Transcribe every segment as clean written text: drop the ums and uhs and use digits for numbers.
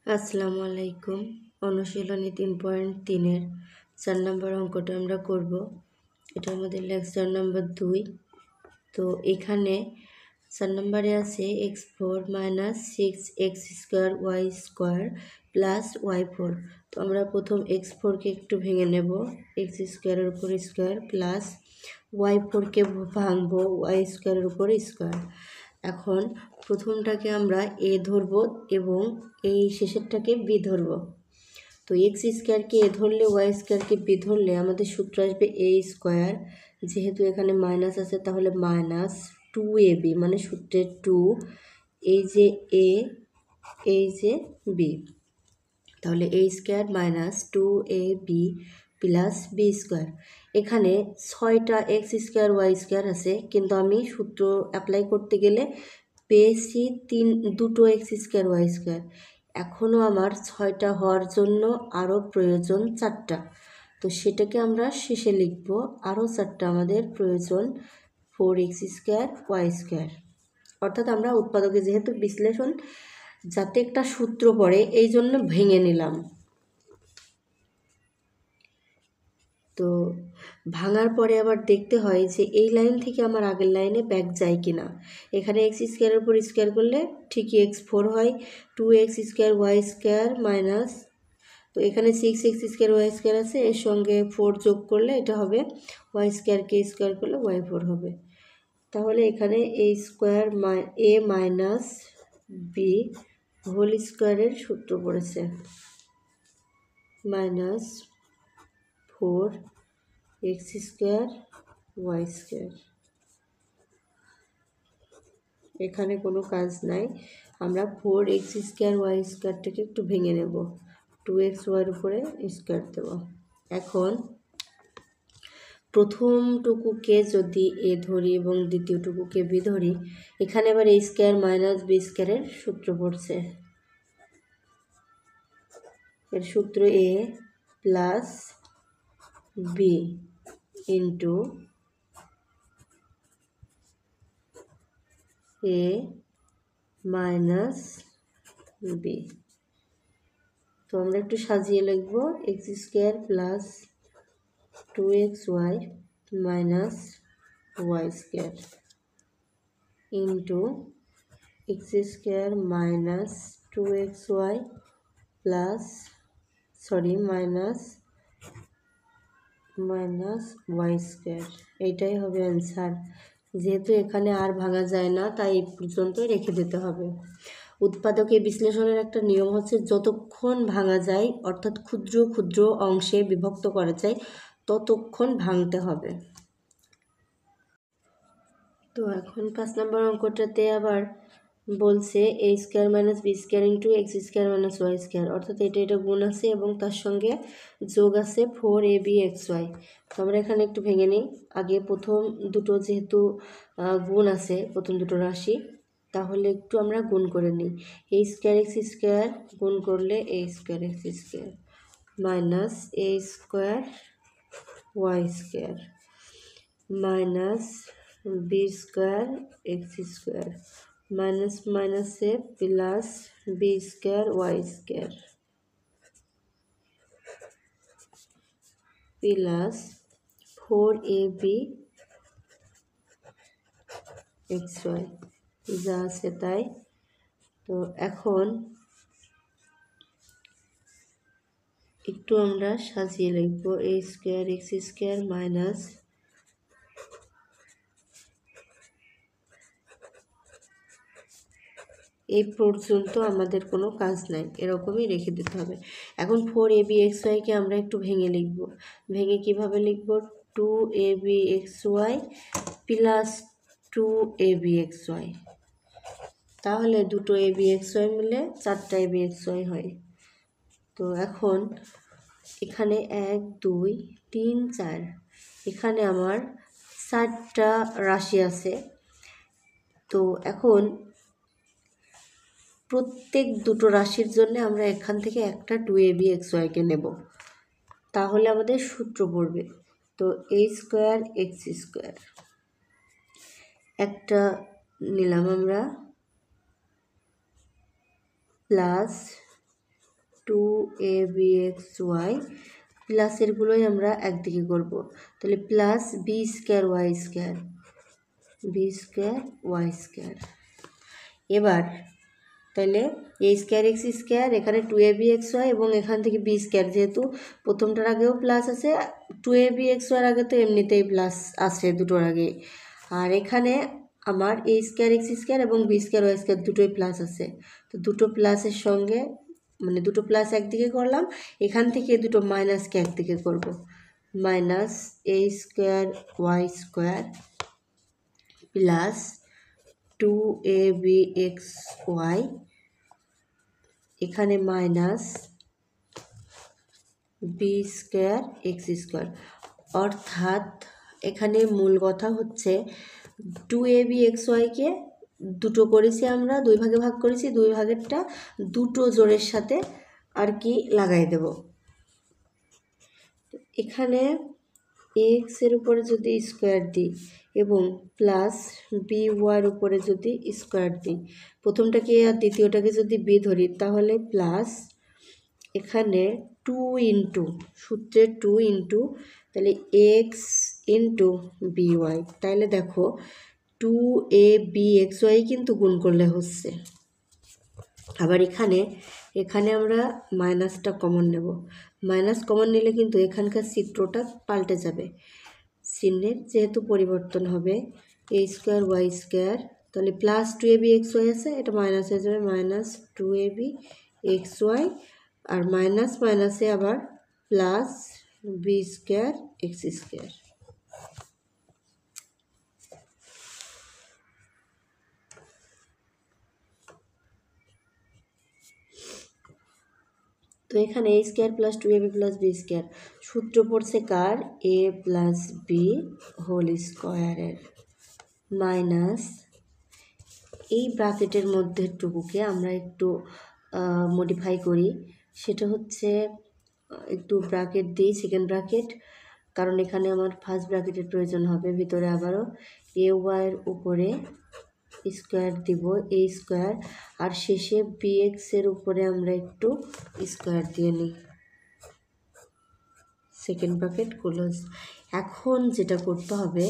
আসসালামু আলাইকুম। অনুশীলনী 3.3-এর 4 নম্বর অঙ্কটা আমরা করব। এটা আমাদের লেকচার নাম্বার 2। তো এখানে 4 নম্বরে আছে x4 - 6x² y² + y4। তো আমরা প্রথম x4-কে একটু ভেঙে নেব, x² এর উপর স্কোয়ার প্লাস y4-কে ভাঙবো y² এর উপর স্কোয়ার। এখন প্রথমটাকে আমরা a ধরব এবং এই শেষেরটাকে b ধরব। তো x² a ধরলে y² b ধরলে আমাদের সূত্র আসবে a²। যেহেতু এখানে মাইনাস আছে তাহলে -2ab, মানে সূত্রের 2, এই যে a, এই যে b, তাহলে a² - 2ab + b²। এখানে 6টা x² y² আছে, কিন্তু আমি সূত্র অ্যাপ্লাই করতে গেলে পেয়েছি দুটো x² y²। এখনও আমার 6টা হওয়ার জন্য আরও প্রয়োজন 4টা। তো সেটাকে আমরা শেষে লিখব। আরও 4টা আমাদের প্রয়োজন 4x² y²। অর্থাৎ আমরা উৎপাদকে যেহেতু বিশ্লেষণ যাতে একটা সূত্র পড়ে এই জন্য ভেঙে নিলাম। তো ভাঙার পরে আবার দেখতে হয় যে এই লাইন থেকে আমার আগের লাইনে ব্যাক যায় কিনা। এখানে x² এর উপর স্কোয়ার করলে ঠিকই x4 হয়, 2x² y² মাইনাস, তো এখানে 6x² y² আছে, এর সঙ্গে 4 যোগ করলে এটা হবে y²কে স্কোয়ার করলে y4 হবে। তাহলে এখানে a² - b হোল স্কোয়ারের সূত্র পড়েছে -4x² y²। এখানে কোনো কাজ নাই, আমরা 4x² y²টাকে একটু ভেঙে নেব, 2xy উপরে স্কোয়ার দেব। এখন প্রথমটুকুকে যদি a ধরি এবং দ্বিতীয়টুকুকে b ধরি, এখানে আবার a² - b² এর সূত্র পড়ছে। এর সূত্র a plus b into a minus b। তো আমরা একটু সাজিয়ে লিখব, x² plus 2xy minus y² into x² minus 2xy plus minus y²। এইটাই হবে অ্যান্সার। যেহেতু এখানে আর ভাঙা যায় না তাই এই পর্যন্তই রেখে দিতে হবে। উৎপাদকে বিশ্লেষণের একটা নিয়ম হচ্ছে যতক্ষণ ভাঙা যায়, অর্থাৎ ক্ষুদ্র ক্ষুদ্র অংশে বিভক্ত করা যায়, ততক্ষণ ভাঙতে হবে। তো এখন 5 নম্বর অঙ্কটাতে আবার বলছে a² - b² into x² - y², অর্থাৎ এটা গুণ আছে এবং তার সঙ্গে যোগ আছে 4abxy। তো আমরা এখানে একটু ভেঙে নিই। আগে প্রথম দুটো যেহেতু গুণ আছে, প্রথম দুটো রাশি, তাহলে একটু আমরা গুণ করে নিই। a² x² গুণ করলে a² x² minus a² y² minus b² x² minus মাইনাসে plus b² y² plus 4ab xy, যা আছে তাই। তো এখন একটু আমরা সাজিয়ে লিখব, a² x² মাইনাস এই পর্যন্ত আমাদের কোনো কাজ নাই, এরকমই রেখে দিতে হবে। এখন 4abxy-কে আমরা একটু ভেঙে লিখব। ভেঙে কিভাবে লিখব? 2abxy প্লাস 2abxy, তাহলে দুটো abxy মিলে 4টা abxy হয়। তো এখন এখানে 1 2 3 4, এখানে আমার 4টা রাশি আছে। তো এখন প্রত্যেক দুটো রাশির জন্য আমরা এখান থেকে একটা 2abxy-কে নেব, তাহলে আমাদের সূত্র পড়বে। তো a² x² একটা নিলাম আমরা, প্লাস 2abxy প্লাসেরগুলোই আমরা একদিকে করব, তাহলে plus B square Y square. এবার তাহলে এ স্কোয়ার এক্স স্কোয়ার, এখানে 2abxy এবং এখান থেকে বি স্কোয়ার, যেহেতু প্রথমটার আগেও প্লাস আছে, 2abxy আগে তো এমনিতেই প্লাস আছে দুটোর আগে, আর এখানে আমার এ স্কোয়ার এক্স স্কোয়ার এবং বি স্কোয়ার ওয়াই স্কোয়ার দুটোই প্লাস আছে। তো দুটো প্লাসের সঙ্গে মানে দুটো প্লাস একদিকে করলাম, এখান থেকে দুটো মাইনাসকে একদিকে করব, minus A square Y square plus 2abxy, এখানে minus B square X square. অর্থাৎ এখানে মূল কথা হচ্ছে 2abxyকে দুটো করেছি, আমরা দুই ভাগে ভাগ করেছি, দুই ভাগেরটা দুটো জোড়ের সাথে আর কি লাগাই দেব। এখানে এক্সের উপরে যদি স্কোয়ার দিই এবং প্লাস বি ওয়াইয়ের উপরে যদি স্কোয়ার দিই, প্রথমটাকে আর দ্বিতীয়টাকে যদি বি ধরি, তাহলে প্লাস এখানে 2 ইন্টু সূত্রে 2 ইন্টু তাহলে এক্স ইন্টু বি ওয়াই, তাহলে দেখো 2abxy কিন্তু গুণ করলে হচ্ছে। আবার এখানে আমরা মাইনাসটা কমন নেব, মাইনাস কমন নিলে কিন্তু এখানকার চিত্রটা পাল্টে যাবে, চিহ্নের যেহেতু পরিবর্তন হবে। এ স্কোয়ার ওয়াই স্কোয়ার, তাহলে প্লাস 2abxy আছে, এটা মাইনাস হয়ে যাবে, মাইনাস 2abxy, আর মাইনাস মাইনাসে আবার plus B square X square. তো এখানে A square plus 2ab plus B square, সূত্র পড়ছে কার, এ প্লাস বি হোল স্কোয়ারের, মাইনাস এই ব্র্যাকেটের মধ্যে টুকুকে আমরা একটু মডিফাই করি, সেটা হচ্ছে একটু ব্র্যাকেট দিই, সেকেন্ড ব্র্যাকেট, কারণ এখানে আমার ফার্স্ট ব্র্যাকেটের প্রয়োজন হবে। ভিতরে আবারও এ ওয়াইয়ের উপরে স্কোয়ার দিব, এ স্কোয়ার, আর শেষে বি এক্সের উপরে আমরা একটু স্কোয়ার দিয়ে নিই, সেকেন্ড ব্র্যাকেট ক্লোজ। এখন যেটা করতে হবে,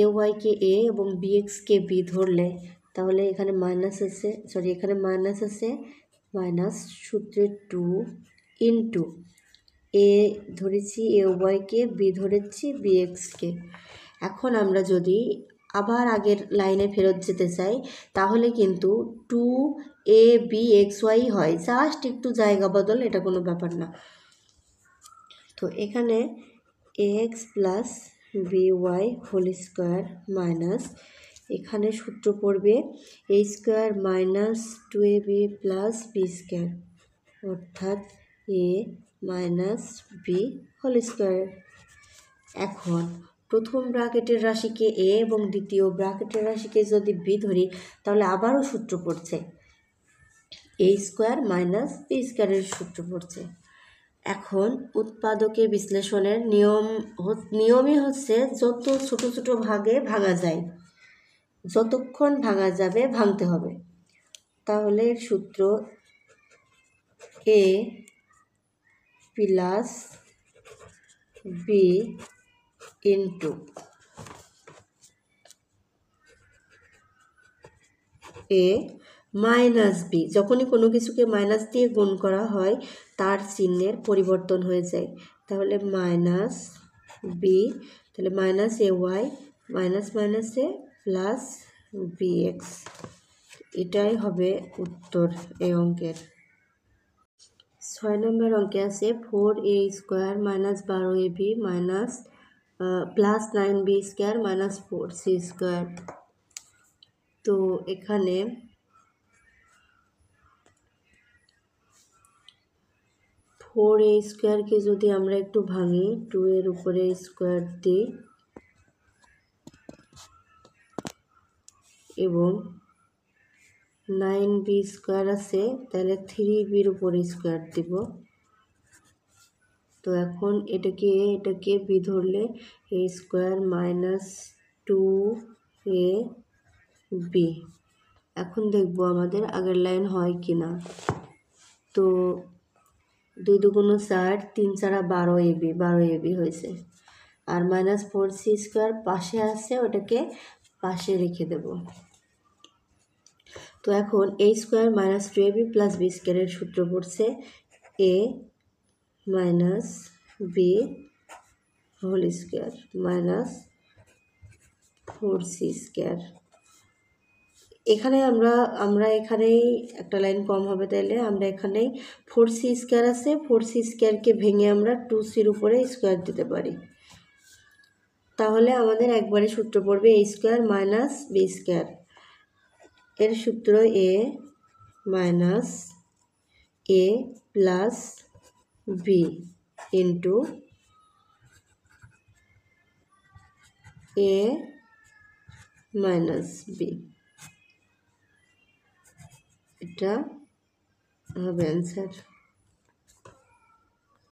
এ ওয়াইকে এ এবং বি এক্সকে বি ধরলে, তাহলে এখানে মাইনাস আছে, এখানে মাইনাস আছে, মাইনাস সূত্রে 2 ইন্টু এ ধরেছি এ ওয়াইকে, বি ধরেছি বি এক্সকে। এখন আমরা যদি আবার আগের লাইনে ফেরত যেতে চাই, তাহলে কিন্তু 2abxy হয়, জাস্ট একটু জায়গা বদল, এটা কোনো ব্যাপার না। তো এখানে X plus B Y whole square minus, এখানে সূত্র পড়বে A square minus 2ab plus B square, অর্থাৎ A minus B whole square. এখন প্রথম ব্র্যাকেটের রাশিকে এ এবং দ্বিতীয় ব্র্যাকেটের রাশিকে যদি বি ধরি, তাহলে আবারও সূত্র পড়ছে এ স্কোয়ার মাইনাস বি স্কোয়ারের সূত্র পড়ছে। এখন উৎপাদকে বিশ্লেষণের নিয়মই হচ্ছে যত ছোট ছোট ভাগে ভাঙা যায়, যতক্ষণ ভাঙা যাবে ভাঙতে হবে। তাহলে সূত্র এ প্লাস বি ইন্টু এ মাইনাস বি, যখনই কোনো কিছুকে মাইনাস দিয়ে গুণ করা হয় তার চিহ্নের পরিবর্তন হয়ে যায়, তাহলে মাইনাস বি, তাহলে মাইনাস এ ওয়াই মাইনাস মাইনাসে প্লাস বি এক্স, এটাই হবে উত্তর এই অঙ্কের। 6 নম্বর অঙ্কে আছে 4a square minus 12ab minus plus 9b square minus 4c square. তো এখানে ফোর এ স্কোয়ারকে যদি আমরা একটু ভাঙি, 2 এর উপরে স্কোয়ার দিই এবং 9b স্কোয়ার আছে, তাহলে 3bর উপরে স্কোয়ার দিব। তো এখন এটাকে বি ধরলে এ স্কোয়ার মাইনাস 2ab। এখন দেখব আমাদের আগের লাইন হয় কি না। তো 2 দুগুণ 4, 3 4 12 AB হয়েছে। আর -4c² পাশে আছে, ওটাকে পাশে রেখে দেব। তো এখন a² - 2ab + b² এর সূত্র পড়ছে a - b whole square -4c²। এখানে আমরা এখানেই একটা লাইন কম হবে, তাইলে আমরা এখানেই 4c² আছে, 4c²কে ভেঙে আমরা 2cর উপরে স্কোয়ার দিতে পারি। তাহলে আমাদের একবারে সূত্র পড়বে a² - b²। এর সূত্র a + b into a - b, এটা হবে অ্যান্সার।